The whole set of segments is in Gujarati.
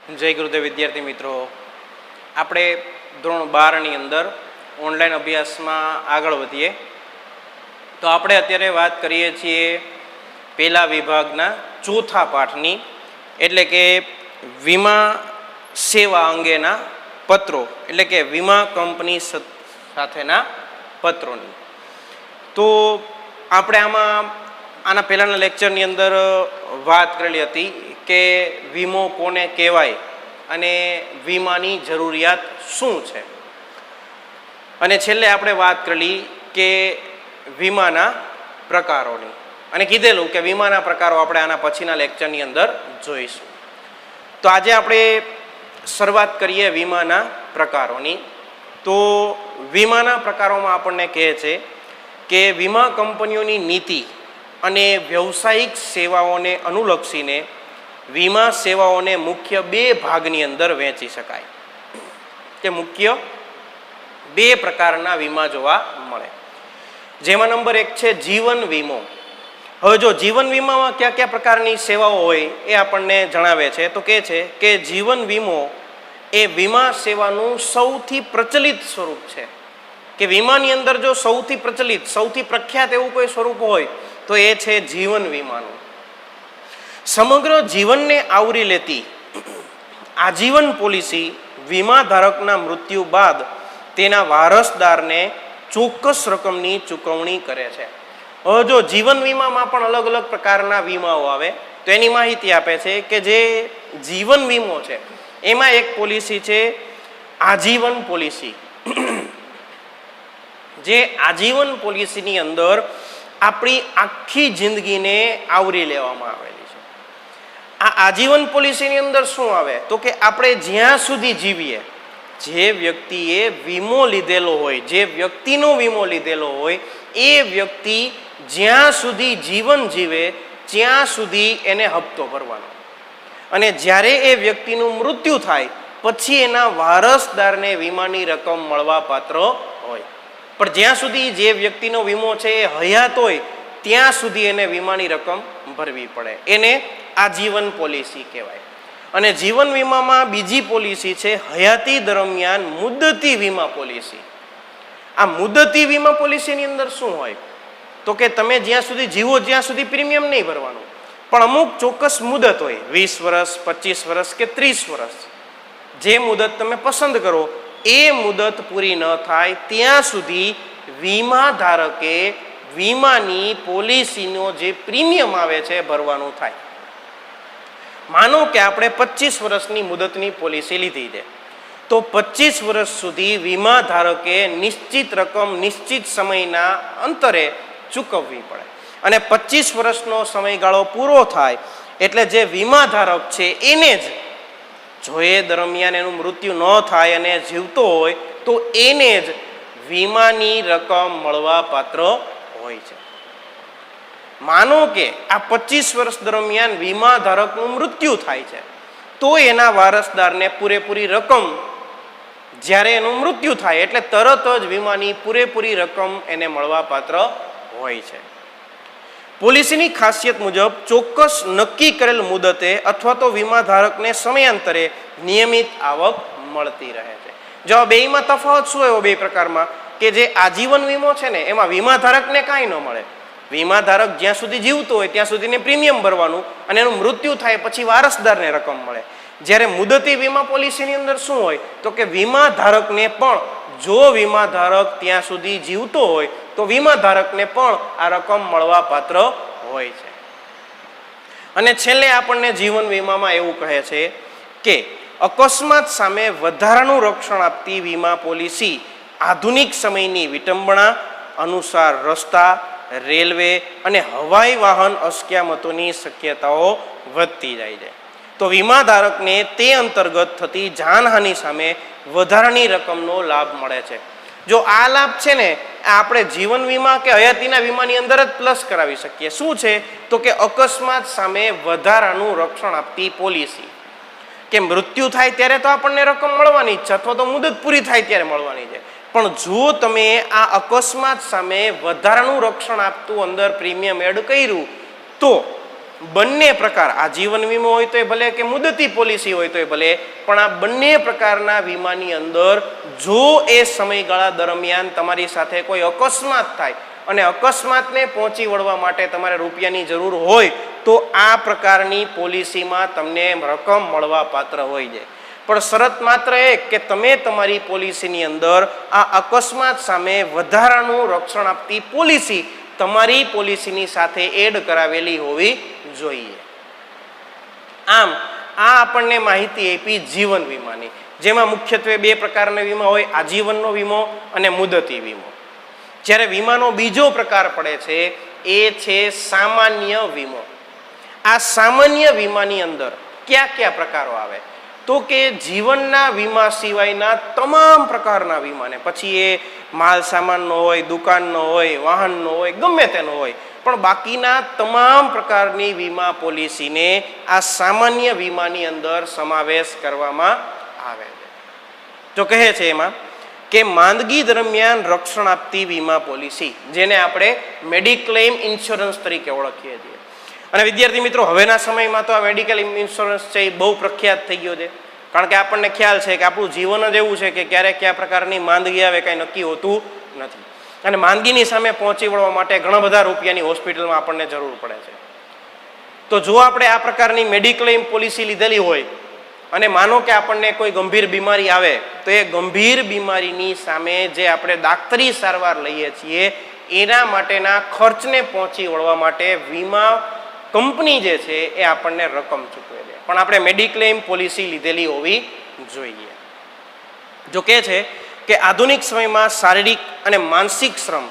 જય ગુરુદેવ વિદ્યાર્થી મિત્રો, આપણે ધોરણ 12ની અંદર ઓનલાઈન અભ્યાસમાં આગળ વધીએ તો આપણે અત્યારે વાત કરીએ છીએ પહેલા વિભાગના ચોથા પાઠની, એટલે કે વીમા સેવા અંગેના પત્રો, એટલે કે વીમા કંપની સાથેના પત્રોની. તો આપણે આના પહેલાંના લેક્ચરની અંદર વાત કરેલી હતી કે વીમો કોને કહેવાય અને વીમાની જરૂરિયાત શું છે, અને છેલ્લે આપણે વાત કરેલી કે વીમાના પ્રકારોની, અને કીધેલું કે વીમાના પ્રકારો આપણે આના પછીના લેક્ચરની અંદર જોઈશું. તો આજે આપણે શરૂઆત કરીએ વીમાના પ્રકારોની. તો વીમાના પ્રકારોમાં આપણને કહે છે કે વીમા કંપનીઓની નીતિ અને વ્યવસાયિક સેવાઓને અનુલક્ષીને વીમા સેવાઓને મુખ્ય બે ભાગની અંદર વહેંચી શકાય, કે મુખ્ય બે પ્રકારના વીમા જોવા મળે. જેમાં નંબર 1 છે જીવન વીમો. હવે જો જીવન વીમામાં કયા કયા પ્રકારની સેવાઓ હોય એ આપણને જણાવે છે. તો કહે છે કે જીવન વીમો એ વીમા સેવાનું સૌથી પ્રચલિત સ્વરૂપ છે, કે વીમાની અંદર જો સૌથી પ્રચલિત, સૌથી પ્રખ્યાત એવું કોઈ સ્વરૂપ હોય તો એ છે જીવન વીમાનું. સમગ્ર જીવનને આવરી લેતી આજીવન પોલિસી વીમા ધારકના મૃત્યુ બાદ તેના વારસદારને ચોક્કસ રકમની ચૂકવણી કરે છે. હવે જો જીવન વીમામાં પણ અલગ અલગ પ્રકારના વીમાઓ આવે તો એની માહિતી આપે છે કે જે જીવન વીમો છે એમાં એક પોલિસી છે આજીવન પોલિસી. જે આજીવન પોલિસીની અંદર આપણી આખી જિંદગીને આવરી લેવામાં આવેલી છે. આ આજીવન પોલિસીની અંદર શું આવે તો કે આપણે જ્યાં સુધી જીવીએ, જે વ્યક્તિએ વીમો લીધેલો હોય, જે વ્યક્તિનો વીમો લીધેલો હોય, એ વ્યક્તિ જ્યાં સુધી જીવન જીવે ત્યાં સુધી એને હપ્તો ભરવાનો, અને જ્યારે એ વ્યક્તિનું મૃત્યુ થાય પછી એના વારસદારને વીમાની રકમ મળવા પાત્ર હોય. પણ જ્યાં સુધી જે વ્યક્તિનો વીમો છે એ હયાત હોય ત્યાં સુધી એને વીમાની રકમ ભરવી પડે. એને આજીવન પોલિસી કહેવાય. અને જીવન વીમામાં બીજી પોલિસી છે હયાતી દરમિયાન મુદ્દતી વીમા પોલિસી. આ મુદ્દતી વીમા પોલિસીની અંદર શું હોય તો કે તમે જ્યાં સુધી જીવો ત્યાં સુધી પ્રીમિયમ નહીં ભરવાનું, પણ અમુક ચોક્કસ મુદત હોય, 20 વર્ષ, 25 વર્ષ કે 30 વર્ષ, જે મુદત તમે પસંદ કરો એ મુદત પૂરી ન થાય ત્યાં સુધી વીમા ધારકે વીમાની પોલિસીનો જે પ્રીમિયમ આવે છે ભરવાનું થાય. માનો કે આપણે 25 વર્ષની મુદતની પોલિસી લીધી છે, તો 25 વર્ષ સુધી વીમા ધારકે નિશ્ચિત રકમ નિશ્ચિત સમયના અંતરે ચૂકવવી પડે, અને 25 વર્ષનો સમયગાળો પૂરો થાય એટલે જે વીમા ધારક છે એને જ, જો એ દરમિયાન એનું મૃત્યુ ન થાય અને જીવતો હોય તો એને જ વીમાની રકમ મળવા પાત્ર હોય છે. માનો કે આ 25 વર્ષ દરમિયાન વીમા ધારકનું મૃત્યુ થાય છે તો એના વારસદારને પૂરેપૂરી રકમ જ્યારે એનું મૃત્યુ થાય એટલે તરત જ વીમાની પૂરેપૂરી રકમ એને મળવા પાત્ર હોય છે. પોલિસીની ખાસિયત મુજબ ચોક્કસ નક્કી કરેલ મુદતે અથવા તો વીમા ધારકને સમયાંતરે નિયમિત આવક મળતી રહે છે. જો બેયમાં તફાવત શું હોય બે પ્રકારમાં, કે જે આજીવન વીમો છે ને એમાં વીમા ધારકને કાંઈ ન મળે. વીમા ધારક જ્યાં સુધી જીવતો હોય ત્યાં સુધીને પ્રીમિયમ ભરવાનું, અને એનું મૃત્યુ થાય પછી વારસદારને રકમ મળે. જ્યારે મુદતી વીમા પોલિસીની અંદર શું હોય તો કે વીમા ધારકને પણ, જો વીમા ધારક ત્યાં સુધી જીવતો હોય તો વીમા ધારકને પણ આ રકમ મળવા પાત્ર હોય છે. અને છેલ્લે આપણને જીવન વીમામાં એવું કહે છે કે અકસ્માત સામે વધારાનું રક્ષણ આપતી વીમા પોલિસી આધુનિક સમયની વિટંબણા અનુસાર રસ્તા, રેલવે અને હવાઈ વાહન અસ્કયામતોની શક્યતાઓ વધતી જાય છે. તો વીમા ધારકને તે અંતર્ગત થતી જાનહાનિ સામે વધારાની રકમનો લાભ મળે છે. જો આ લાભ છે ને આપણે જીવન વીમા કે હયાતીના વીમાની અંદર જ પ્લસ કરાવી શકીએ. શું છે તો કે અકસ્માત સામે વધારાનું રક્ષણ આપતી પોલિસી, કે મૃત્યુ થાય ત્યારે તો આપણને રકમ મળવાની જ છે, અથવા તો મુદત પૂરી થાય ત્યારે મળવાની છે, પણ જો તમે આ અકસ્માત સામે વધારાનું રક્ષણ આપતું અંદર પ્રીમિયમ એડ કર્યું તો બંને પ્રકાર, આ જીવન વીમો હોય તો ભલે કે મુદતી પોલિસી હોય તો ભલે, પણ આ બંને પ્રકારના વીમાની અંદર જો એ સમયગાળા દરમિયાન તમારી સાથે કોઈ અકસ્માત થાય અને અકસ્માતને પહોંચી વળવા માટે તમારે રૂપિયાની જરૂર હોય તો આ પ્રકારની પોલિસીમાં તમને રકમ મળવા પાત્ર હોય છે. પણ શરત માત્ર એક કે તમે તમારી પોલિસીની અંદર આ અકસ્માત સામે વધારાનું રક્ષણ આપતી પોલિસી તમારી પોલિસીની સાથે એડ કરાવેલી હોવી જોઈએ. આમ આ આપણને માહિતી આપી જીવન વીમાની, જેમાં મુખ્યત્વે બે પ્રકારના વીમા હોય, આજીવનનો વીમો અને મુદતી વીમો. જ્યારે વીમાનો બીજો પ્રકાર પડે છે એ છે સામાન્ય વીમો. આ સામાન્ય વીમાની અંદર કયા કયા પ્રકારો આવે તો કે જીવનના વીમા સિવાયના તમામ પ્રકારના વીમાને, પછી એ માલ સામાનનો હોય, દુકાનનો હોય, વાહનનો હોય, ગમે તેનો હોય, પણ બાકીના તમામ પ્રકારની વીમા પોલિસીને આ સામાન્ય વીમાની અંદર સમાવેશ કરવામાં આવે છે. તો કહે છે એમાં કે માંદગી દરમિયાન રક્ષણ આપતી વીમા પોલિસી, જેને આપણે મેડિક્લેમ ઇન્સ્યોરન્સ તરીકે ઓળખીએ છીએ. અને વિદ્યાર્થી મિત્રો, હવેના સમયમાં તો આ મેડિકલ ઇન્સ્યોરન્સ છે એ બહુ પ્રખ્યાત થઈ ગયો છે, કારણ કે આપણને ખ્યાલ છે કે આપણું જીવન જ એવું છે કે ક્યારેક કયા પ્રકારની માંદગી આવે કાંઈ નક્કી હોતું નથી, અને માંદગીની સામે પહોંચી વળવા માટે ઘણા બધા રૂપિયાની હોસ્પિટલમાં આપણને જરૂર પડે છે. તો જો આપણે આ પ્રકારની મેડિક્લેમ પોલિસી લીધેલી હોય અને માનો કે આપણને કોઈ ગંભીર બીમારી આવે તો એ ગંભીર બીમારીની સામે જે આપણે દાક્તરી સારવાર લઈએ છીએ એના માટેના ખર્ચને પહોંચી વળવા માટે વીમા કંપની જે છે એ આપણને રકમ ચૂકવે છે, પણ આપણે મેડિક્લેમ પોલિસી લીધેલી હોવી જોઈએ. જો કે છે કે આધુનિક સમયમાં શારીરિક અને માનસિક શ્રમ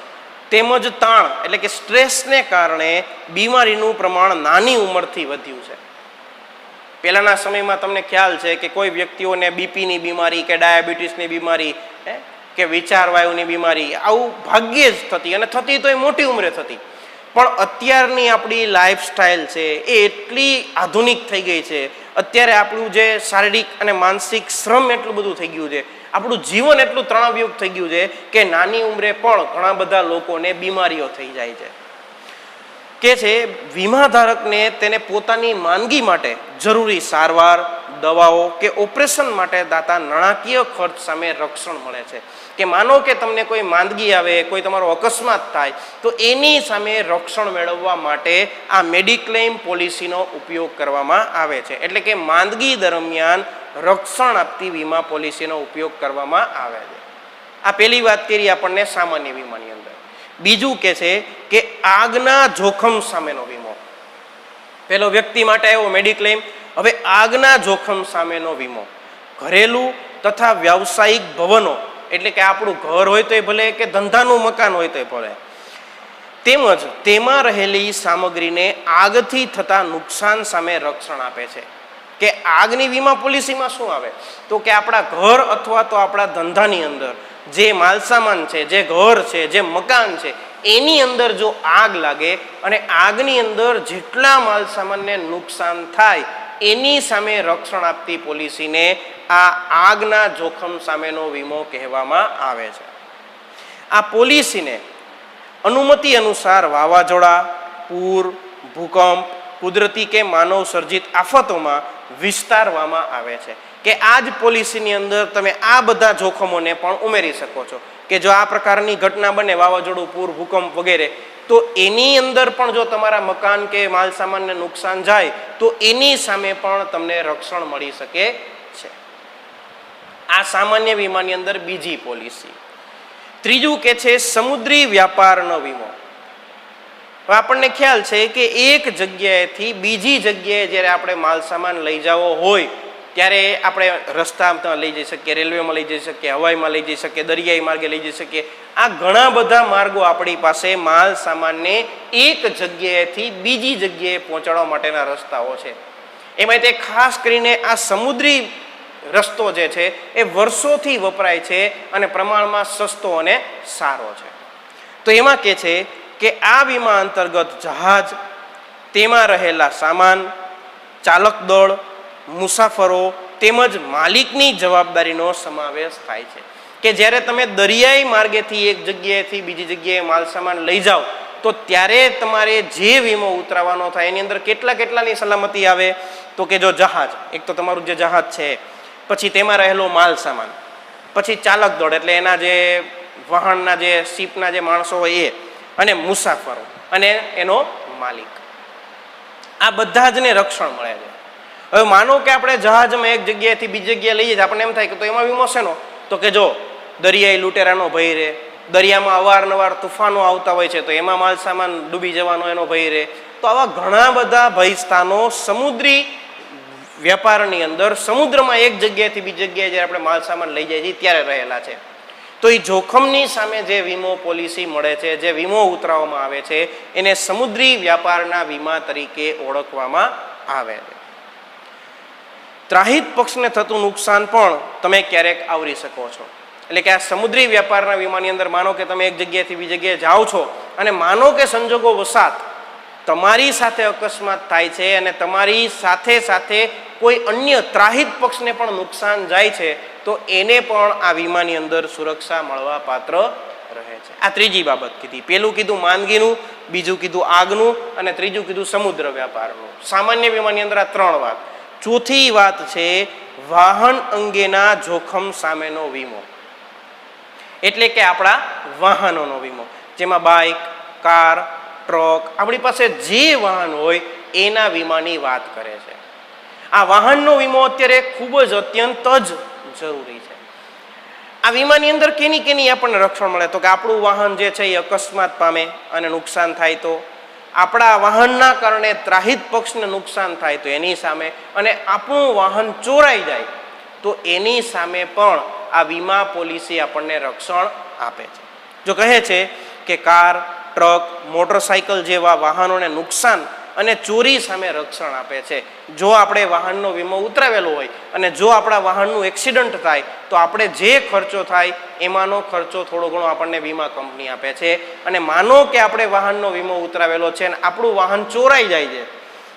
તેમજ તાણ એટલે કે સ્ટ્રેસને કારણે બીમારીનું પ્રમાણ નાની ઉંમરથી વધ્યું છે. પહેલાના સમયમાં તમને ખ્યાલ છે કે કોઈ વ્યક્તિઓને બીપીની બીમારી કે ડાયાબિટીસની બીમારી કે વિચાર વાયુની બીમારી આવું ભાગ્યે જ થતી, અને થતી તો એ મોટી ઉંમરે થતી. પણ અત્યારની આપણી લાઈફસ્ટાઈલ છે એ એટલી આધુનિક થઈ ગઈ છે, અત્યારે આપણું જે શારીરિક અને માનસિક શ્રમ એટલું બધું થઈ ગયું છે, આપણું જીવન એટલું તણાવયુક્ત થઈ ગયું છે કે નાની ઉંમરે પણ ઘણા બધા લોકોને બીમારીઓ થઈ જાય છે. કે છે વીમા ધારકને તેને પોતાની માંદગી માટે જરૂરી સારવાર, દવાઓ કે ઓપરેશન માટે દાતા નાણાકીય ખર્ચ સામે રક્ષણ મળે છે. કે માનો કે તમને કોઈ માંદગી આવે, કોઈ તમારો અકસ્માત થાય તો એની સામે રક્ષણ મેળવવા માટે આ મેડિક્લેમ પોલિસીનો ઉપયોગ કરવામાં આવે છે. એટલે કે માંદગી દરમિયાન રક્ષણ આપતી વીમા પોલિસીનો ઉપયોગ કરવામાં આવે છે. આ પહેલી વાત કરી આપણને સામાન્ય વીમાની અંદર. બીજું કે છે કે આગના જોખમ સામેનો વીમો. પેલો વ્યક્તિ માટે આવ્યો મેડિક્લેમ, હવે આગના જોખમ સામેનો વીમો. ઘરેલું તથા વ્યાવસાયિક ભવનો એટલે કે આપણું ઘર હોય તો એ ભલે કે ધંધાનું મકાન હોય તો એ ભલે, તેમજ તેમાં રહેલી સામગ્રીને આગથી થતા નુકસાન સામે રક્ષણ આપે છે. કે આગની વીમા પોલિસીમાં શું આવે તો કે આપણા ઘર અથવા તો આપણા ધંધાની અંદર જે માલસામાન છે, જે ઘર છે, જે મકાન છે, એની અંદર જો આગ લાગે અને આગની અંદર જેટલા માલસામાનને નુકસાન થાય એની સામે રક્ષણ આપતી પોલિસીને આ આગના જોખમ સામેનો વીમો કહેવામાં આવે છે. આ પોલિસીને અનુમતિ અનુસાર વાવાઝોડા, પૂર, ભૂકંપ, કુદરતી કે માનવ સર્જિત આફતોમાં વિસ્તારવામાં આવે છે. કે આ જ પોલિસીની અંદર તમે આ બધા જોખમોને પણ ઉમેરી શકો છો. કે જો આ પ્રકારની ઘટના બને, વાવાઝોડું, પૂર, ભૂકંપ વગેરે, તો એની અંદર પણ જો તમારા મકાન કે માલ સામાનને નુકસાન જાય તો એની સામે પણ તમને રક્ષણ મળી શકે છે. આ સામાન્ય વીમાની અંદર બીજી પોલિસી. ત્રીજું કે છે સમુદ્રી વ્યાપારનો વીમો. આપણને ખ્યાલ છે કે એક જગ્યાએથી બીજી જગ્યાએ જ્યારે આપણે માલ સામાન લઈ જવો હોય ત્યારે આપણે રસ્તામાં લઈ જઈ શકીએ, રેલવેમાં લઈ જઈ શકીએ, હવાઈમાં લઈ જઈ શકીએ, દરિયાઈ માર્ગે લઈ જઈ શકીએ. આ ઘણા બધા માર્ગો આપણી પાસે માલ સામાનને એક જગ્યાએથી બીજી જગ્યાએ પહોંચાડવા માટેના રસ્તાઓ છે. એમાં તે ખાસ કરીને આ સમુદ્રી રસ્તો જે છે એ વર્ષોથી વપરાય છે અને પ્રમાણમાં સસ્તો અને સારો છે. તો એમાં કે છે કે આ વીમા અંતર્ગત જહાજ, તેમાં રહેલા સામાન, ચાલક દળ, મુસાફરો તેમજ માલિકની જવાબદારીનો સમાવેશ થાય છે. કે જ્યારે તમે દરિયાઈ માર્ગેથી એક જગ્યાએથી બીજી જગ્યાએ માલ સામાન લઈ જાઓ તો ત્યારે તમારે જે વીમો ઉતરાવવાનો થાય એની અંદર કેટલાની સલામતી આવે તો કે જો જહાજ, એક તો તમારું જે જહાજ છે, પછી તેમાં રહેલો માલ સામાન, પછી ચાલક દળ એટલે એના જે વાહનના જે શિપના જે માણસો હોય એ, અને મુસાફરો અને એનો માલિક, આ બધા જને રક્ષણ મળે છે. હવે માનો કે આપણે જહાજમાં એક જગ્યાએથી બીજી જગ્યાએ લઈએ, આપણને એમ થાય કે તો એમાં વીમો શેનો, તો કે જો દરિયાઈ લૂંટેરાનો ભય રહે, દરિયામાં અવારનવાર તુફાનો આવતા હોય છે તો એમાં માલ સામાન ડૂબી જવાનો એનો ભય રહે. તો આવા ઘણા બધા ભય સ્થાનો સમુદ્રી વેપારની અંદર સમુદ્રમાં એક જગ્યાએથી બીજી જગ્યાએ જ્યારે આપણે માલ સામાન લઈ જઈએ છીએ ત્યારે રહેલા છે. તો એ જોખમની સામે જે વીમો પોલિસી મળે છે, જે વીમો ઉતરાવવામાં આવે છે, એને સમુદ્રી વ્યાપારના વીમા તરીકે ઓળખવામાં આવે છે. ત્રાહિત પક્ષને થતું નુકસાન પણ તમે ક્યારેક આવરી શકો છો. એટલે કે આ સમુદ્રી વ્યાપારના વીમાની અંદર માનો કે તમે એક જગ્યાએથી બીજી જગ્યાએ જાઓ છો અને માનો કે સંજોગો વસાત તમારી સાથે અકસ્માત થાય છે અને તમારી સાથે સાથે કોઈ અન્ય ત્રાહિત પક્ષને પણ નુકસાન જાય છે તો એને પણ આ વીમાની અંદર સુરક્ષા મળવા પાત્ર રહે છે. આ ત્રીજી બાબત કીધી. પેલું કીધું માંદગીનું, બીજું કીધું આગનું અને ત્રીજું કીધું સમુદ્ર વ્યાપારનું. સામાન્ય વીમાની અંદર આ ત્રણ વાત. ચોથી વાત છે વાહન અંગેના જોખમ સામેનો વીમો, એટલે કે આપણા વાહનોનો વીમો, જેમાં બાઇક, કાર, ટ્રક, આપણી પાસે જે વાહન હોય એના વીમાની વાત કરે છે. આ વાહનનો વીમો અત્યારે ખૂબ જ અત્યંત જ જરૂરી છે. આ વીમાની અંદર કેની આપણને રક્ષણ મળે, તો કે આપણું વાહન જે છે એ અકસ્માત પામે અને નુકસાન થાય તો, આપણા વાહનના કારણે ત્રાહિત પક્ષને નુકસાન થાય તો એની સામે, અને આપણું વાહન ચોરાઈ જાય તો એની સામે પણ આ વીમા પોલિસી આપણને રક્ષણ આપે છે. જો કહે છે કે કાર, ટ્રક, મોટરસાયકલ જેવા વાહનોને નુકસાન અને ચોરી સામે રક્ષણ આપે છે. જો આપણે વાહનનો વીમો ઉતરાવેલો હોય અને જો આપણા વાહનનું એક્સિડન્ટ થાય તો આપણે જે ખર્ચો થાય એમાંનો ખર્ચો થોડો ઘણો આપણને વીમા કંપની આપે છે. અને માનો કે આપણે વાહનનો વીમો ઉતરાવેલો છે અને આપણું વાહન ચોરાઈ જાય છે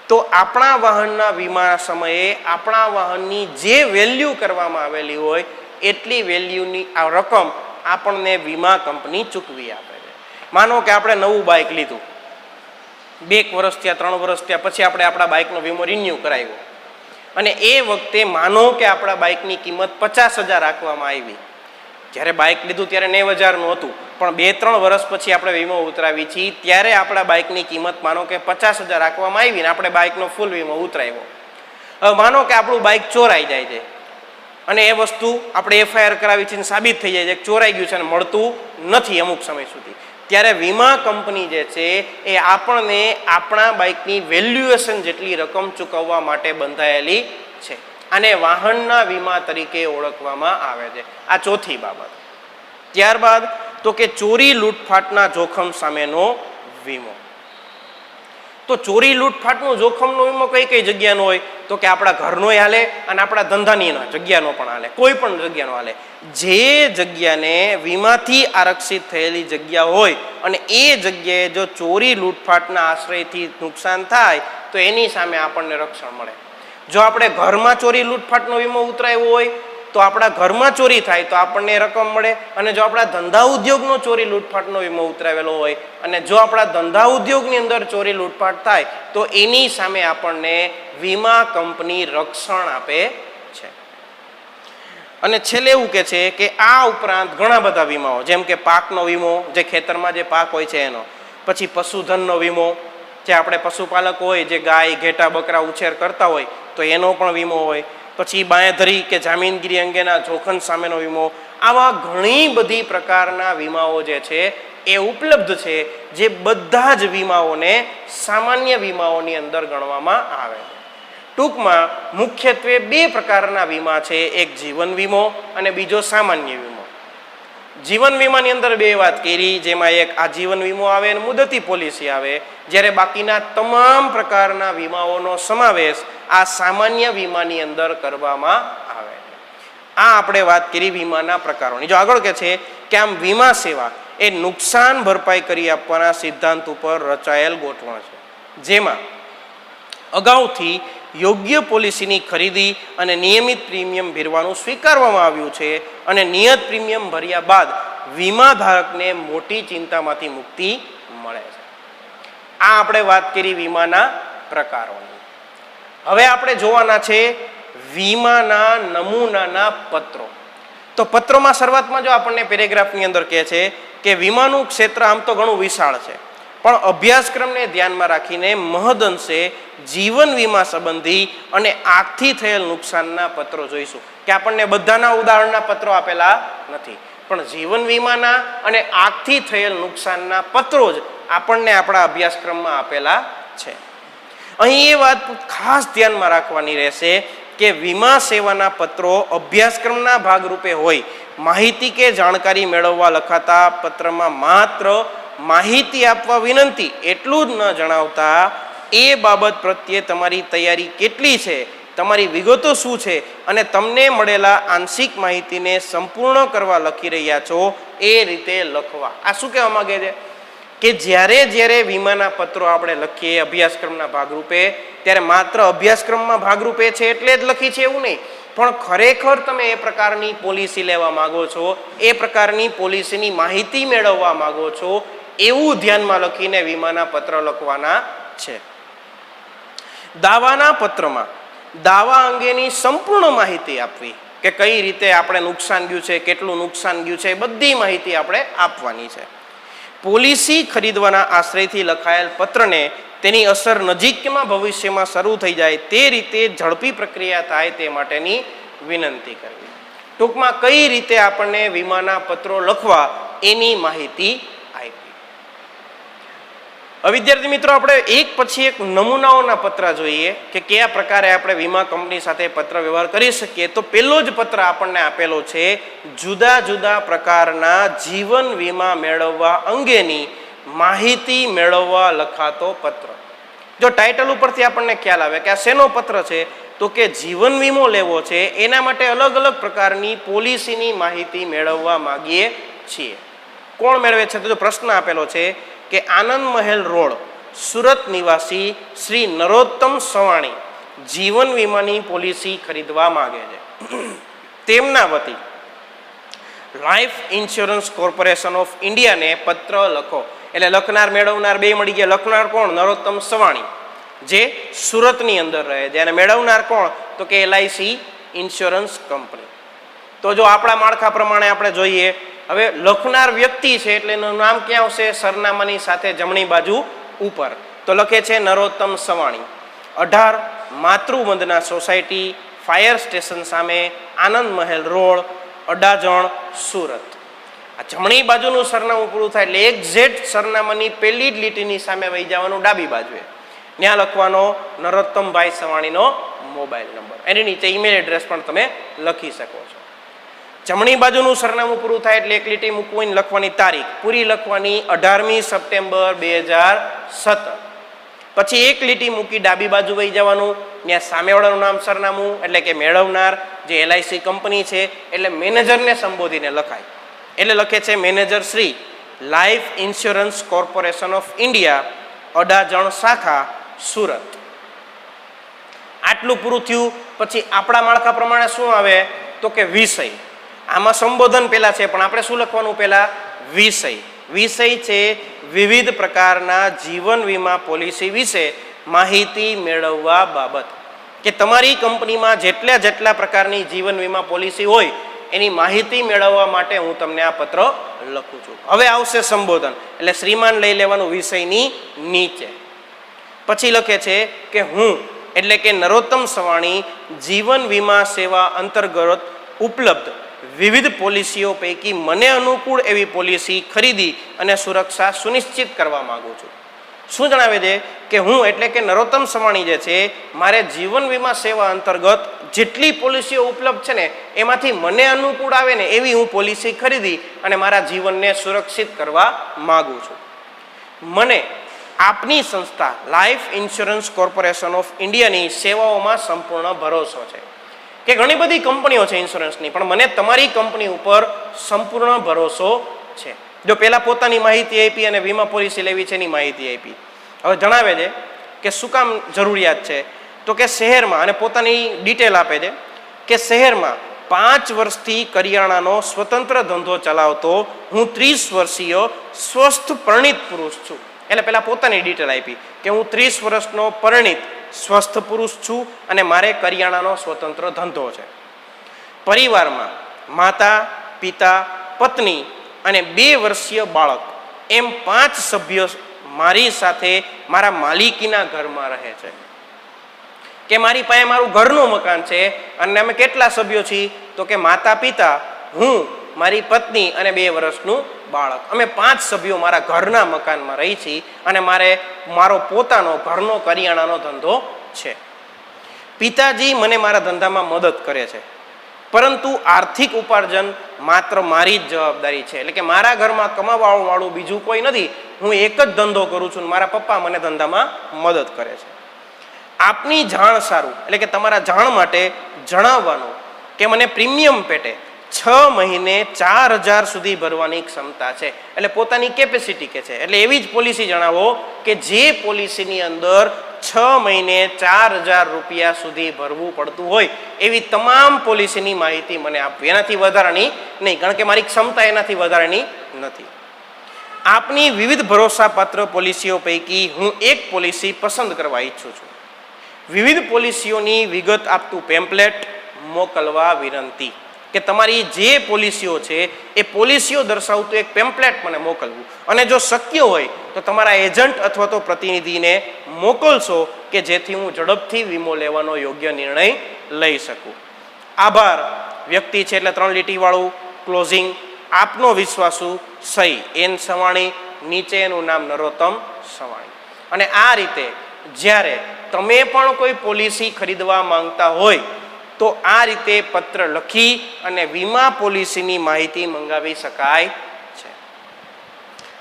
તો આપણા વાહનના વીમા સમયે આપણા વાહનની જે વેલ્યુ કરવામાં આવેલી હોય એટલી વેલ્યુની આ રકમ આપણને વીમા કંપની ચૂકવી આપે છે. માનો કે આપણે નવું બાઇક લીધું, 2 વર્ષ થયા, 3 વર્ષ થયા, પછી આપણે આપણા બાઇકનો વીમો રિન્યૂ કરાવ્યો અને એ વખતે માનો કે આપણા બાઇકની કિંમત 50,000 રાખવામાં આવી. જ્યારે બાઇક લીધું ત્યારે 90,000નું હતું, પણ 2-3 વર્ષ પછી આપણે વીમો ઉતરાવી છીએ ત્યારે આપણા બાઇકની કિંમત માનો કે 50,000 રાખવામાં આવી ને આપણે બાઇકનો ફૂલ વીમો ઉતરાવ્યો. હવે માનો કે આપણું બાઇક ચોરાઈ જાય છે અને એ વસ્તુ આપણે FIR કરાવી છે ને સાબિત થઈ જાય છે કે ચોરાઈ ગયું છે અને મળતું નથી અમુક સમય સુધી, ત્યારે વીમા કંપની જે છે એ આપણને આપણા બાઇકની વેલ્યુએશન જેટલી રકમ ચૂકવવા માટે બંધાયેલી છે. આને વાહનના વીમા તરીકે ઓળખવામાં આવે છે. આ ચોથી બાબત. ત્યારબાદ તો કે ચોરી લૂંટફાટના જોખમ સામેનો વીમો. તો ચોરી લૂંટફાટનું જોખમનો વીમો કઈ જગ્યાનો હોય, તો કે આપણા ઘરનોય હાલે અને આપણા ધંધાની જગ્યાનો પણ હાલે, કોઈ પણ જગ્યાનો હાલે. જે જગ્યાને વીમાથી આરક્ષિત થયેલી જગ્યા હોય અને એ જગ્યાએ જો ચોરી લૂંટફાટના આશ્રયથી નુકસાન થાય તો એની સામે આપણને રક્ષણ મળે. જો આપણે ઘરમાં ચોરી લૂંટફાટનો વીમો ઉતરાવ્યો હોય તો આપણા ઘરમાં ચોરી થાય તો આપણને રકમ મળે, અને જો આપણા ધંધા ઉદ્યોગનો ચોરી લૂંટફાટનો વીમો ઉતરાવેલો હોય અને જો આપણા ધંધા ઉદ્યોગની અંદર ચોરી લૂંટફાટ થાય તો એની સામે આપણને વીમા કંપની રક્ષણ આપે છે. અને છેલ્લે એવું કે છે કે આ ઉપરાંત ઘણા બધા વીમાઓ, જેમ કે પાકનો વીમો, જે ખેતરમાં જે પાક હોય છે એનો, પછી પશુધનનો વીમો, જે આપણે પશુપાલક હોય જે ગાય, ઘેટા, બકરા ઉછેર કરતા હોય તો એનો પણ વીમો હોય, પછી બાંયધરી કે જામીનગીરી અંગેના જોખમ સામેનો વીમો. આવા ઘણી બધી પ્રકારના વીમાઓ જે છે એ ઉપલબ્ધ છે, જે બધા જ વીમાઓને સામાન્ય વીમાઓની અંદર ગણવામાં આવે. ટૂંકમાં મુખ્યત્વે 2 પ્રકારના વીમા છે, એક જીવન વીમો અને બીજો સામાન્ય વીમો. જીવન વીમાની અંદર 2 વાત કરી, જેમાં એક આજીવન વીમો આવે અને મુદતી પોલિસી આવે, જ્યારે બાકીના તમામ પ્રકારના વીમાઓનો સમાવેશ આ સામાન્ય વીમાની અંદર કરવામાં આવે. આ આપણે વાત કરી વીમાના પ્રકારોની. જો આગળ કે છે કે આમ વીમા સેવા એ નુકસાન ભરપાઈ કરી આપવાના સિદ્ધાંત ઉપર રચાયેલ ગોઠવણ છે, જેમાં અગાઉથી યોગ્ય પોલિસીની ખરીદી અને નિયમિત પ્રીમિયમ ભરવાનું સ્વીકારવામાં આવ્યું છે અને નિયત પ્રીમિયમ ભર્યા બાદ વીમા ધારકને મોટી ચિંતામાંથી મુક્તિ મળે છે. આ આપણે વાત કરી વીમાના પ્રકારોની. હવે આપણે જોવાના છે વીમાના નમૂનાના પત્રો. તો પત્રોમાં શરૂઆતમાં જો આપણને પેરેગ્રાફની અંદર કહે છે કે વીમાનું ક્ષેત્ર આમ તો ઘણું વિશાળ છે, પણ અભ્યાસક્રમને ધ્યાનમાં રાખીને મહદઅંશે જીવન વીમા સંબંધી અને આગથી થયેલ નુકસાનના પત્રો જોઈશું. કે આપણને બધાના ઉદાહરણના પત્રો આપેલા નથી, પણ જીવન વીમાના અને આગથી થયેલ નુકસાનના પત્રો જ આપણને આપણા અભ્યાસક્રમમાં આપેલા છે. અહીં એ વાત ખાસ ધ્યાનમાં રાખવાની રહેશે કે વીમા સેવાના પત્રો અભ્યાસક્રમના ભાગરૂપે હોય. માહિતી કે જાણકારી મેળવવા લખાતા પત્રમાં માત્ર માહિતી આપવા વિનંતી એટલું જ ન જણાવતા એ બાબત પ્રત્યે તમારી તૈયારી કેટલી છે, તમારી વિગતો શું છે અને તમને મળેલા આંશિક માહિતીને સંપૂર્ણ કરવા લખી રહ્યા છો એ રીતે લખવા. આ શું કહેવા માંગે છે કે જ્યારે વીમાના પત્રો આપણે લખીએ અભ્યાસક્રમના ભાગરૂપે, ત્યારે માત્ર અભ્યાસક્રમમાં ભાગરૂપે છે એટલે જ લખી છે એવું નહીં, પણ ખરેખર તમે એ પ્રકારની પોલિસી લેવા માંગો છો, એ પ્રકારની પોલિસીની માહિતી મેળવવા માંગો છો, એવું ધ્યાનમાં લખીને વીમાના પત્ર લખવાના છે. દાવાના પત્રમાં દાવા અંગેની સંપૂર્ણ માહિતી આપવી કે કઈ રીતે આપણે નુકસાન ગયું છે, કેટલું નુકસાન ગયું છે, બધી માહિતી આપણે આપવાની છે. પોલિસી ખરીદવાના આશ્રયથી લખાયેલ પત્રને તેની અસર નજીકમાં ભવિષ્યમાં શરૂ થઈ જાય તે રીતે ઝડપી પ્રક્રિયા થાય તે માટેની વિનંતી કરવી. ટૂંકમાં કઈ રીતે આપણને વીમાના પત્રો લખવા એની માહિતી આપી. વિદ્યાર્થી મિત્રો, આપણે એક પછી એક નમૂનાઓના પત્ર જોઈએ કે કયા પ્રકારે આપણે વીમા કંપની સાથે પત્ર વ્યવહાર કરી શકીએ. તો પહેલો જ પત્ર આપણને આપેલો છે જુદા જુદા પ્રકારના જીવન વીમા મેળવવા અંગેની માહિતી મેળવવા લખાતો પત્ર. જો ટાઇટલ ઉપરથી આપણને ખ્યાલ આવે કે આ શેનો પત્ર છે, તો કે જીવન વીમો લેવો છે, એના માટે અલગ અલગ પ્રકારની પોલિસીની માહિતી મેળવવા માંગીએ છીએ. કોણ મેળવે છે? તો પ્રશ્ન આપેલો છે કે આનંદ મહેલ રોડ, સુરત નિવાસી શ્રી નરોત્તમ સવાણી જીવન વીમાની પોલિસી ખરીદવા માંગે છે. તેમના વતી લાઈફ ઇન્સ્યોરન્સ કોર્પોરેશન ઓફ ઇન્ડિયાને પત્ર લખો. એટલે લખનાર મેળવનાર બે મળી ગયા. લખનાર કોણ? નરોત્તમ સવાણી, જે સુરતની અંદર રહે છે, અને મેળવનાર કોણ? તો કે LIC ઇન્સ્યોરન્સ કંપની. તો જો આપણા માળખા પ્રમાણે આપણે જોઈએ, હવે લખનાર વ્યક્તિ છે એટલે એનું નામ ક્યાં આવશે? સરનામાની સાથે જમણી બાજુ ઉપર. તો લખે છે Narottam Savani, 18 Matruvandana society, fire station સામે, આનંદ મહેલ રોડ, અડાજણ, સુરત. આ જમણી બાજુનું સરનામું પૂરું થાય એટલે એક્ઝેક્ટ સરનામાની પહેલી જ લીટીની સામે વહી જવાનું ડાબી બાજુએ. ત્યાં લખવાનો નરોત્તમભાઈ સવાણીનો મોબાઈલ નંબર, એની નીચે ઈમેલ એડ્રેસ પણ તમે લખી શકો છો. જમણી બાજુનું સરનામું પૂરું થાય એટલે એક લીટી મૂકવીને લખવાની તારીખ પૂરી લખવાની 18મી સપ્ટેમ્બર 2017. પછી એક લીટી મૂકી ડાબી બાજુ વહી જવાનું. ત્યાં સામેવાળાનું નામ સરનામું, એટલે કે મેળવનાર જે LIC કંપની છે એટલે મેનેજરને સંબોધીને લખાય. એટલે લખે છે manager Shri, life insurance corporation of India, Adajan શાખા, સુરત. આટલું પૂરું થયું પછી આપણા માળખા પ્રમાણે શું આવે? તો કે વિષય. આમાં સંબોધન પહેલા છે, પણ આપણે શું લખવાનું પહેલા? વિષય. વિષય છે વિવિધ પ્રકારના જીવન વીમા પોલિસી વિશે માહિતી મેળવવા બાબત. કે તમારી કંપનીમાં જેટલા પ્રકારની જીવન વીમા પોલિસી હોય એની માહિતી મેળવવા માટે હું તમને આ પત્ર લખું છું. હવે આવશે સંબોધન, એટલે શ્રીમાન લઈ લેવાનું વિષયની નીચે. પછી લખે છે કે હું, એટલે કે નરોત્તમ સવાણી જીવન વીમા સેવા અંતર્ગત ઉપલબ્ધ વિવિધ પોલિસીઓ પૈકી મને અનુકૂળ એવી પોલિસી ખરીદી અને સુરક્ષા સુનિશ્ચિત કરવા માંગુ છું. શું જણાવે છે કે હું, એટલે કે નરોત્તમ સવાણી જે છે, મારે જીવન વીમા સેવા અંતર્ગત જેટલી પોલિસીઓ ઉપલબ્ધ છે ને એમાંથી મને અનુકૂળ આવે ને એવી હું પોલિસી ખરીદી અને મારા જીવનને સુરક્ષિત કરવા માંગુ છું. મને આપની સંસ્થા લાઈફ ઇન્સ્યોરન્સ કોર્પોરેશન ઓફ ઇન્ડિયાની સેવાઓમાં સંપૂર્ણ ભરોસો છે. કે ઘણી બધી કંપનીઓ છે ઇન્સ્યોરન્સની, પણ મને તમારી કંપની ઉપર સંપૂર્ણ ભરોસો છે. જો પહેલા પોતાની માહિતી આપી અને વીમા પોલિસી લેવી છે એની માહિતી આપી. હવે જણાવે છે કે શું કામ જરૂરિયાત છે? તો કે શહેરમાં, અને પોતાની ડિટેલ આપે છે કે શહેરમાં 5 વર્ષથી કરિયાણાનો સ્વતંત્ર ધંધો ચલાવતો હું 30 વર્ષીય સ્વસ્થ પરણિત પુરુષ છું. એટલે પહેલાં પોતાની ડિટેલ આપી કે હું 30 વર્ષનો પરિણીત સ્વસ્થ પુરુષ છું અને મારે કરિયાણાનો સ્વતંત્ર ધંધો છે. પરિવારમાં માતા, પિતા, પત્ની અને 2 વર્ષીય બાળક એમ 5 સભ્યો મારી સાથે મારા માલિકીના ઘરમાં રહે છે. કે મારી પાસે મારું ઘરનું મકાન છે અને અમે કેટલા સભ્યો છીએ તો કે માતા, પિતા, હું, મારી પત્ની અને 2 વર્ષનું બાળક, અમે 5 સભ્યો મારા ઘરના મકાનમાં રહી છીએ અને મારો પોતાનો ઘરનો કરિયાણાનો ધંધો છે. પિતાજી મને મારા ધંધામાં મદદ કરે છે, પરંતુ આર્થિક ઉપાર્જન માત્ર મારી જ જવાબદારી છે. એટલે કે મારા ઘરમાં કમાવાવાળું બીજું કોઈ નથી, હું એક જ ધંધો કરું છું, મારા પપ્પા મને ધંધામાં મદદ કરે છે. આપની જાણ સારું એટલે કે તમારા જાણ માટે જણાવવાનું કે મને પ્રીમિયમ પેટે 6 મહિને 4,000 સુધી ભરવાની ક્ષમતા છે. એટલે પોતાની કેપેસિટી કે છે. એટલે એવી જ પોલિસી જણાવો કે જે પોલિસીની અંદર 6 મહિને 4,000 રૂપિયા સુધી ભરવું પડતું હોય એવી તમામ પોલિસીની માહિતી મને આપવી, એનાથી વધારાની નહીં, કારણ કે મારી ક્ષમતા એનાથી વધારાની નથી. આપની વિવિધ ભરોસાપાત્ર પોલિસીઓ પૈકી હું એક પોલિસી પસંદ કરવા ઈચ્છું છું. વિવિધ પોલિસીઓની વિગત આપતું પેમ્પલેટ મોકલવા વિનંતી. કે તમારી જે પોલિસીઓ છે એ પોલિસીઓ દર્શાવતું એક પેમ્પલેટ મને મોકલવું, અને જો શક્ય હોય તો તમારા એજન્ટ અથવા તો પ્રતિનિધિને મોકલશો કે જેથી હું ઝડપથી વીમો લેવાનો યોગ્ય નિર્ણય લઈ શકું. આભાર. વ્યક્તિ છે એટલે 3 લીટીવાળું ક્લોઝિંગ. આપનો વિશ્વાસુ સહી એન સવાણી, નીચે એનું નામ નરોત્તમ સવાણી. અને આ રીતે જ્યારે તમે પણ કોઈ પોલિસી ખરીદવા માંગતા હોય તો આ રીતે પત્ર લખી અને વીમા પોલિસીની માહિતી મંગાવી શકાય છે.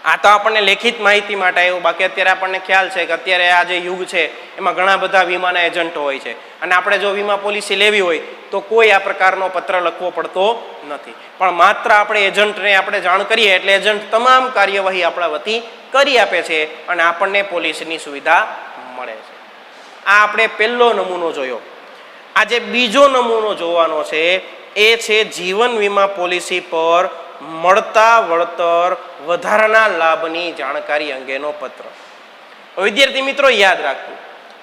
આ તો આપણને લેખિત માહિતી માટે આવ્યું, બાકી અત્યારે આપણને ખ્યાલ છે કે અત્યારે આ જે યુગ છે એમાં ઘણા બધા વીમાના એજન્ટો હોય છે, અને આપણે જો વીમા પોલિસી લેવી હોય તો કોઈ આ પ્રકારનો પત્ર લખવો પડતો નથી. પણ માત્ર આપણે એજન્ટને આપણે જાણ કરીએ એટલે એજન્ટ તમામ કાર્યવાહી આપણા વતી કરી આપે છે અને આપણને પોલિસીની સુવિધા મળે છે. આ આપણે પહેલો નમૂનો જોયો. આજે બીજો નમૂનો જોવાનો છે એ છે જીવન વીમા પોલિસી પર મળતા વળતર વધારાના લાભની જાણકારી અંગેનો પત્ર. વિદ્યાર્થી મિત્રો યાદ રાખવું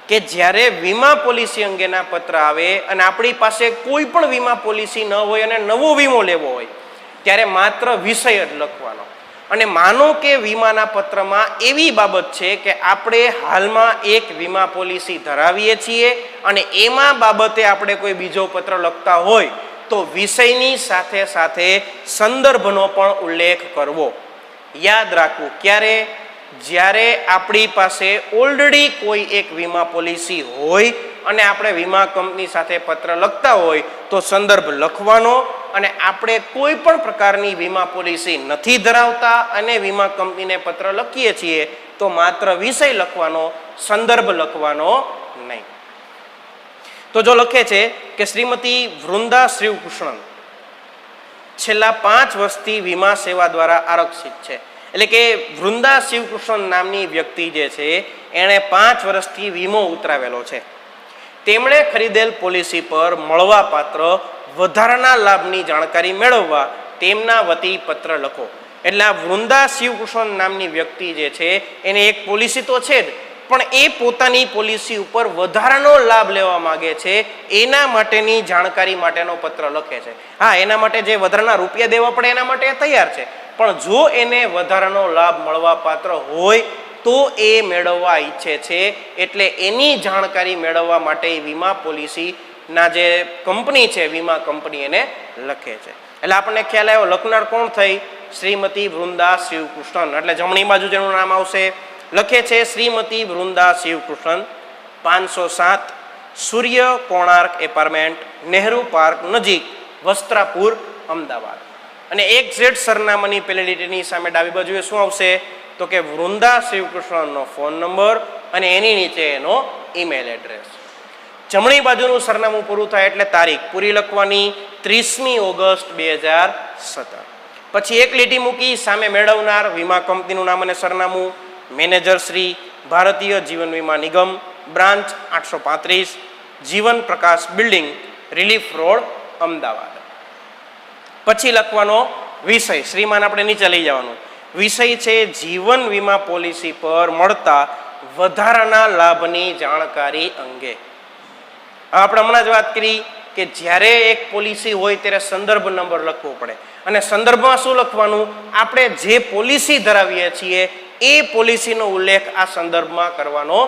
કે જ્યારે વીમા પોલિસી અંગેના પત્ર આવે અને આપણી પાસે કોઈ પણ વીમા પોલિસી ન હોય અને નવો વીમો લેવો હોય ત્યારે માત્ર વિષય જ લખવાનો. અને માનો કે વીમાના પત્રમાં એવી બાબત છે કે આપણે હાલમાં એક વીમા પોલિસી ધરાવીએ છીએ અને એમાં બાબતે આપણે કોઈ બીજો પત્ર લખતા હોય તો વિષયની સાથે સાથે સંદર્ભનો પણ ઉલ્લેખ કરવો. યાદ રાખવું ક્યારે? જ્યારે આપણી પાસે ઓલરેડી કોઈ એક વીમા પોલિસી હોય અને આપણે વીમા કંપની સાથે પત્ર લખતા હોય તો સંદર્ભ લખવાનો, અને આપણે કોઈ પણ પ્રકારની વીમા પોલિસી નથી ધરાવતા અને વીમા કંપનીને પત્ર લખીએ છીએ તો માત્ર વિષય લખવાનો, સંદર્ભ લખવાનો નહીં. તો જો લખે છે કે શ્રીમતી વૃંદા શિવકૃષ્ણન છેલ્લા 5 વર્ષથી વીમા સેવા દ્વારા આરક્ષિત છે. એટલે કે વૃંદા શિવકૃષ્ણ નામની વ્યક્તિ જે છે એણે 5 વર્ષથી વીમો ઉતરાવેલો છે. તેમણે ખરીદેલ પોલિસી પર મળવાપાત્ર વધારાના લાભની જાણકારી મેળવવા તેમના વતી પત્ર લખો. એટલે આ વૃંદા શિવકૃષ્ણ નામની વ્યક્તિ જે છે એને એક પોલિસી તો છે જ, પણ એ પોતાની પોલિસી ઉપર વધારાનો લાભ લેવા માંગે છે, એના માટેની જાણકારી માટેનો પત્ર લખે છે. હા, એના માટે જે વધારાના રૂપિયા દેવા પડે એના માટે એ તૈયાર છે, પણ જો એને વધારાનો લાભ મળવા પાત્ર હોય તો એ મેળવવા ઈચ્છે છે. એટલે એની જાણકારી મેળવવા માટે વીમા પોલિસીના જે કંપની છે વીમા કંપની એને લખે છે. એટલે આપણને ખ્યાલ આવ્યો લખનાર કોણ થઈ? શ્રીમતી વૃંદા શિવકૃષ્ણન. એટલે જમણી બાજુ જેનું નામ આવશે લખે છે શ્રીમતી વૃંદા શિવકૃષ્ણન, 507 સૂર્ય કોણાર્ક એપાર્ટમેન્ટ, નહેરુ પાર્ક નજીક, વસ્ત્રાપુર, અમદાવાદ. અને એક્ઝેક્ટ સરનામાની પેલી લીટીની સામે ડાબી બાજુએ શું આવશે તો કે વૃંદા શિવકૃષ્ણનો ફોન નંબર અને એની નીચે એનો ઈમેલ એડ્રેસ. જમણી બાજુનું સરનામું પૂરું થાય એટલે તારીખ પૂરી લખવાની 30મી ઓગસ્ટ 2017. પછી એક લીટી મૂકી સામે મેળવનાર, વીમા કંપનીનું નામ અને સરનામું, મેનેજર શ્રી, ભારતીય જીવન વીમા નિગમ, બ્રાન્ચ 835, જીવન પ્રકાશ બિલ્ડિંગ, રિલીફ રોડ, અમદાવાદ. પછી લખવાનો વિષય, શ્રીમાન આપણે નીચે લઈ જવાનું, વિષય છે જીવન વીમા પોલિસી પર મળતા વધારાના લાભની જાણકારી અંગે. આપણે હમણાં જ વાત કરી કે જ્યારે એક પોલિસી હોય ત્યારે સંદર્ભ નંબર લખવો પડે, અને સંદર્ભમાં શું લખવાનું? આપણે જે પોલિસી ધરાવીએ છીએ એ પોલિસીનો ઉલ્લેખ આ સંદર્ભમાં કરવાનો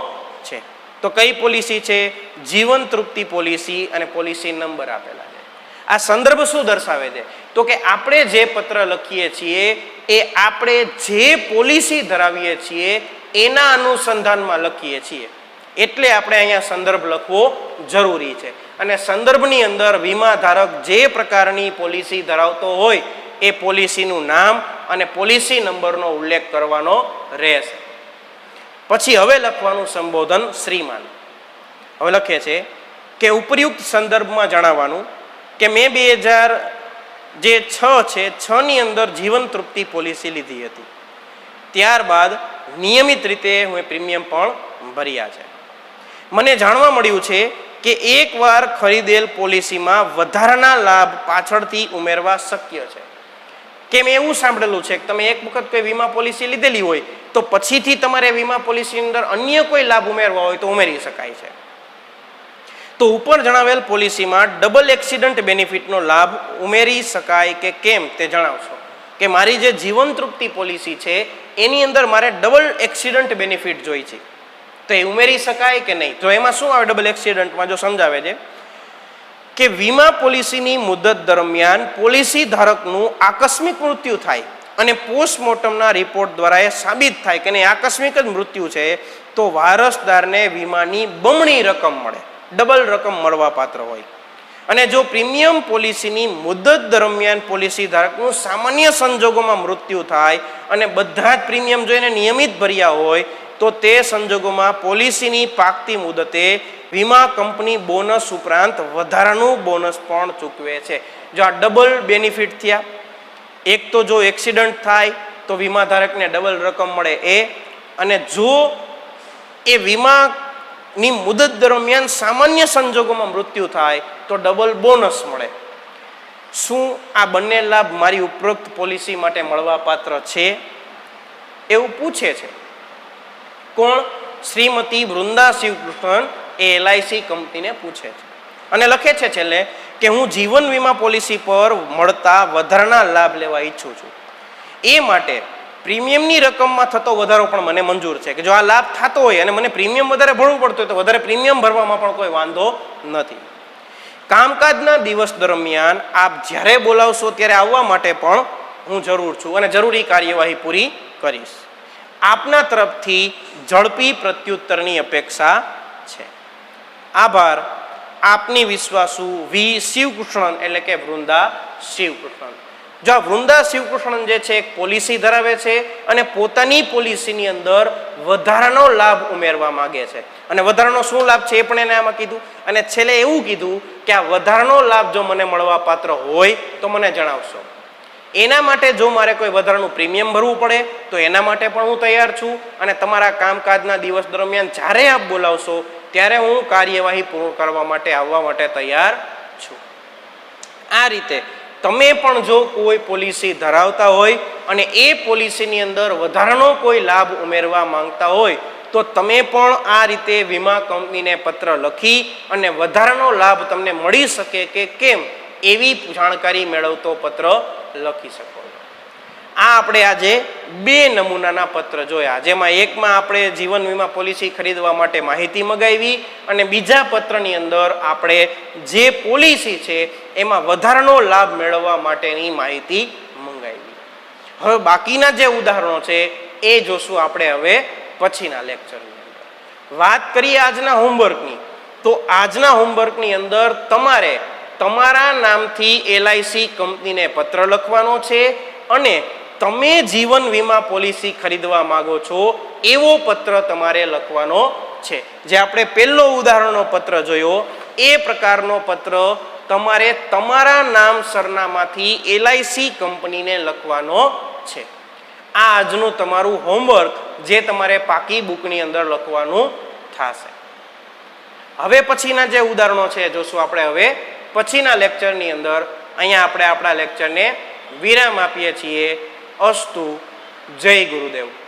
છે. તો કઈ પોલિસી છે? જીવન તૃપ્તિ પોલિસી, અને પોલિસી નંબર આપેલા છે. આ સંદર્ભ શું દર્શાવે છે? તો કે આપણે જે પત્ર લખીએ છીએ એ આપણે જે પોલિસી ધરાવીએ છીએ એના અનુસંધાનમાં લખીએ છીએ, એટલે આપણે અહીંયા સંદર્ભ લખવો જરૂરી છે. અને સંદર્ભની અંદર વીમા ધારક જે પ્રકારની પોલિસી ધરાવતો હોય એ પોલિસીનું નામ અને પોલિસી નંબરનો ઉલ્લેખ કરવાનો રહેશે. પછી હવે લખવાનું સંબોધન શ્રીમાન. હવે લખે છે કે ઉપયુક્ત સંદર્ભમાં જણાવવાનું કે મેં 2006 છે 6 ની અંદર જીવન તૃપ્તિ પોલિસી લીધી હતી. ત્યારબાદ નિયમિત રીતે હું પ્રીમિયમ પણ ભર્યા છે. મને જાણવા મળ્યું છે કે એકવાર ખરીદેલ પોલિસીમાં વધારાના લાભ પાછળથી ઉમેરવા શક્ય છે. કે મેં એવું સાંભળેલું છે કે તમે એક વખત કોઈ વીમા પોલિસી લીધેલી હોય તો પછીથી તમારે વીમા પોલિસીની અંદર અન્ય કોઈ લાભ ઉમેરવા હોય તો ઉમેરી શકાય છે. તો ઉપર જણાવેલ પોલિસીમાં ડબલ એક્સિડન્ટ બેનિફિટનો લાભ ઉમેરી શકાય કે કેમ તે જણાવશો. કે મારી જે જીવન તૃપ્તિ પોલિસી છે એની અંદર મારે ડબલ એક્સિડન્ટ બેનિફિટ જોઈ છે, તો એ ઉમેરી શકાય કે નહીં? તો એમાં શું આવે ડબલ એક્સિડન્ટમાં? જો સમજાવે છે કે વીમા પોલિસીની મુદત દરમિયાન પોલિસી ધારકનું આકસ્મિક મૃત્યુ થાય અને પોસ્ટમોર્ટમના રિપોર્ટ દ્વારા એ સાબિત થાય કે નહીં આકસ્મિક જ મૃત્યુ છે, તો વારસદારને વીમાની બમણી રકમ મળે, ડબલ રકમ મળવા પાત્ર હોય. અને જો પ્રીમિયમ પોલિસીની મુદત દરમિયાન પોલિસી ધારકનું સામાન્ય સંજોગોમાં મૃત્યુ થાય અને બધા જ પ્રીમિયમ જોઈને નિયમિત ભર્યા હોય તો તે સંજોગોમાં પોલિસીની પાકતી મુદતે વીમા કંપની બોનસ ઉપરાંત વધારાનું બોનસ પણ ચૂકવે છે. જો આ ડબલ બેનિફિટ થયા, એક તો જો એક્સિડન્ટ થાય તો વીમા ધારકને ડબલ રકમ મળે એ, અને જો એ વીમાની મુદત દરમિયાન સામાન્ય સંજોગોમાં મૃત્યુ થાય તો ડબલ બોનસ મળે. શું આ બંને લાભ મારી ઉપરોક્ત પોલિસી માટે મળવા પાત્ર છે? એવું પૂછે છે. કોણ? શ્રીમતી વૃંદા શિવકૃષ્ણન એ LIC કંપનીને પૂછે છે. અને લખે છે છેલ્લે કે હું જીવન વીમા પોલિસી પર મળતા વધારાના લાભ લેવા ઈચ્છું છું. એ માટે પ્રીમિયમની રકમમાં થતો વધારો પણ મને મંજૂર છે. કે જો આ લાભ થતો હોય અને મને પ્રીમિયમ વધારે ભરવું પડતું હોય તો વધારે પ્રીમિયમ ભરવામાં પણ કોઈ વાંધો નથી. કામકાજના દિવસ દરમિયાન આપ જ્યારે બોલાવશો ત્યારે આવવા માટે પણ હું જરૂર છું અને જરૂરી કાર્યવાહી પૂરી કરીશ. આપના તરફથી ઝડપી પ્રત્યુત્તરની અપેક્ષા છે. આભાર. આપની વિશ્વાસુ વી શિવકૃષ્ણન, એટલે કે વૃંદા શિવકૃષ્ણન. જો આ વૃંદા શિવકૃષ્ણન જે છે એક પોલિસી ધરાવે છે અને પોતાની પોલિસીની અંદર વધારાનો લાભ ઉમેરવા માંગે છે. અને વધારાનો શું લાભ છે એ પણ એને આમાં કીધું, અને છેલ્લે એવું કીધું કે આ વધારાનો લાભ જો મને મળવા પાત્ર હોય તો મને જણાવશો. એના માટે જો મારે કોઈ વધારાનું પ્રીમિયમ ભરવું પડે તો એના માટે પણ હું તૈયાર છું, અને તમારા કામકાજના દિવસ દરમિયાન જ્યારે આપ બોલાવશો ત્યારે હું કાર્યવાહી પૂર્ણ કરવા માટે આવવા માટે તૈયાર છું. આ રીતે તમે પણ જો કોઈ પોલિસી ધરાવતા હોય અને એ પોલિસીની અંદર વધારાનો કોઈ લાભ ઉમેરવા માંગતા હોય તો તમે પણ આ રીતે વીમા કંપનીને પત્ર લખી અને વધારાનો લાભ તમને મળી શકે કે કેમ એવી જાણકારી મેળવતો પત્ર લખી શકો. આ આપણે આજે 2 નમૂનાના પત્ર જોયા, જેમાં એકમાં આપણે જીવન વીમા પોલિસી ખરીદવા માટે માહિતી મગાવી અને બીજા પત્રની અંદર આપણે જે પોલિસી છે એમાં વધારાનો લાભ મેળવવા માટેની માહિતી મંગાવી. હવે બાકીના જે ઉદાહરણો છે એ જોશું આપણે હવે પછીના લેક્ચરની અંદર. વાત કરીએ આજના હોમવર્કની, તો આજના હોમવર્કની અંદર તમારે તમારા નામથી LIC કંપનીને પત્ર લખવાનો છે અને તમે જીવન વીમા પોલિસી ખરીદવા માંગો છો એવો પત્ર તમારે લખવાનો છે. જે આપણે પહેલો ઉદાહરણનો પત્ર જોયો એ પ્રકારનો પત્ર તમારે તમારા નામ સરનામાથી LIC કંપનીને લખવાનો છે. આ આજનું તમારું હોમવર્ક જે તમારે પાકી બુકની અંદર લખવાનું થશે. હવે પછીના જે ઉદાહરણો છે જોશું આપણે હવે પછીના લેક્ચરની અંદર. અહીંયા આપણે આપણા લેક્ચરને વિરામ આપીએ છીએ. અસ્તુ. જય ગુરુદેવ.